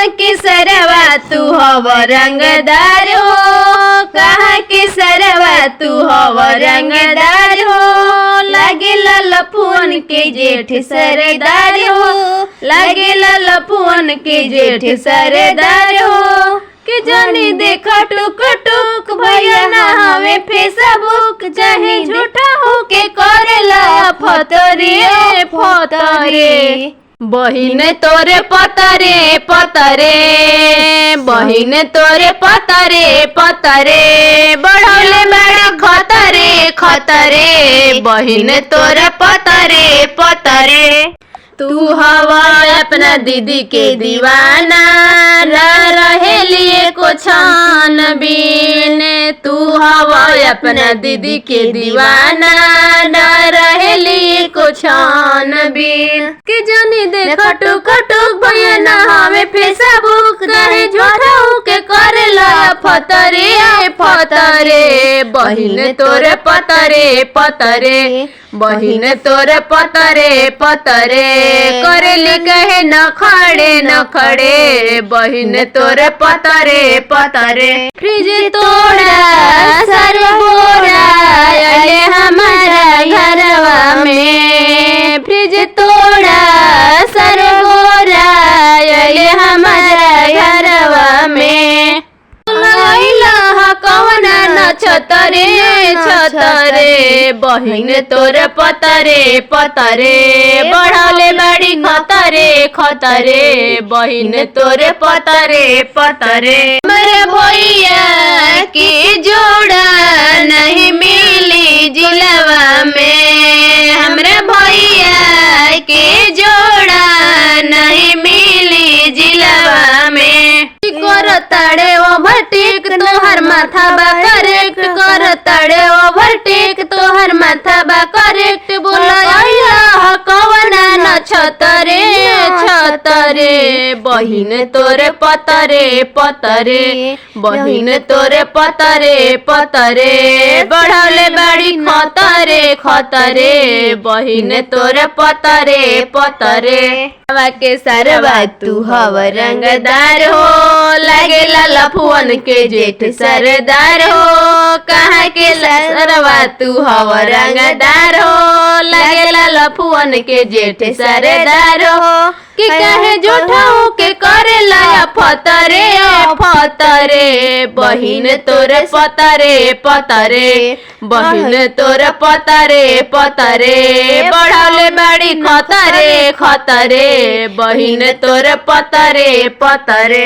कहाँ के सरवा तू हव रंगदार हो, कहाँ के सरवा तू हव रंगदार हो, लागे लफुअन के जेठ सरदार हो, लागे लफुअन के जेठ सरदार हो। के जानी देखा टुक टुक भैया ना हवे फेसबुक, चाहे झूठा हो के करेला फतरे फतरे। बहिन तोरे पतरे पतरे, बहिन तोरे पतरे पतरे, बढ़ौले बड़ा खतरे खतरे, बहिन तोरे पतरे पतरे। तू हवा अपना दीदी के दीवाना, रहे लिए को छानबीन, तू हवा अपना दीदी के दीवाना, रहे लिए को छानबीन। के जानी देखो टुक टुक भैया ना हमें फेसबुक, चाहे झूठा के करेला फतरे फतरे, बहिन तोरे पतरे पतरे, बहिन तोरे पतरे पतरे, करेली कहे न खड़े, बहिन तोरे पतरे पतरे। फ्रिज तोड़ा सर बोरा अरे हमारा घरवा में, फ्रिज तोड़ा सर बोरा अरे हमारा घरवा में, कवना न छतरे छतरे, बहिन तोरे पतरे पतरे, बढ़ौले बड़ी खतरे खतरे, बहिन तोरे पतरे पतरे। मेरे भैया के जोड़ा नहीं मिली जिलवा में, हमरे भैया के जोड़ा नहीं मिली जिलवा में। कर तड़े ओवरटेक तोहर माथा बा करेक्ट, कर तड़े ओवरटेक तोहर माथा बा करेक्ट, बोला कवना न छतरे छतरे, बहिन तोरे पतरे पतरे, बहिन तोरे पतरे पतरे, बढ़ौले बड़ी खतरे खतरे, बहिन तोरे पतरे पतरे। के सरवा तू हव रंगदार हो, लागे लफुअन के जेठ सरदार हो, कहाँ के सरवा तू हव रंगदार हो, लागे लफुअन के जेठ सरदार हो। कि कहे झूठा हो के करेला फतरे फतरे, बहिन तोरे पतरे पतरे, बहिन तोरे पतरे पतरे, बढ़ौले बड़ी खतरे खतरे, बहिन तोरे पतरे पतरे।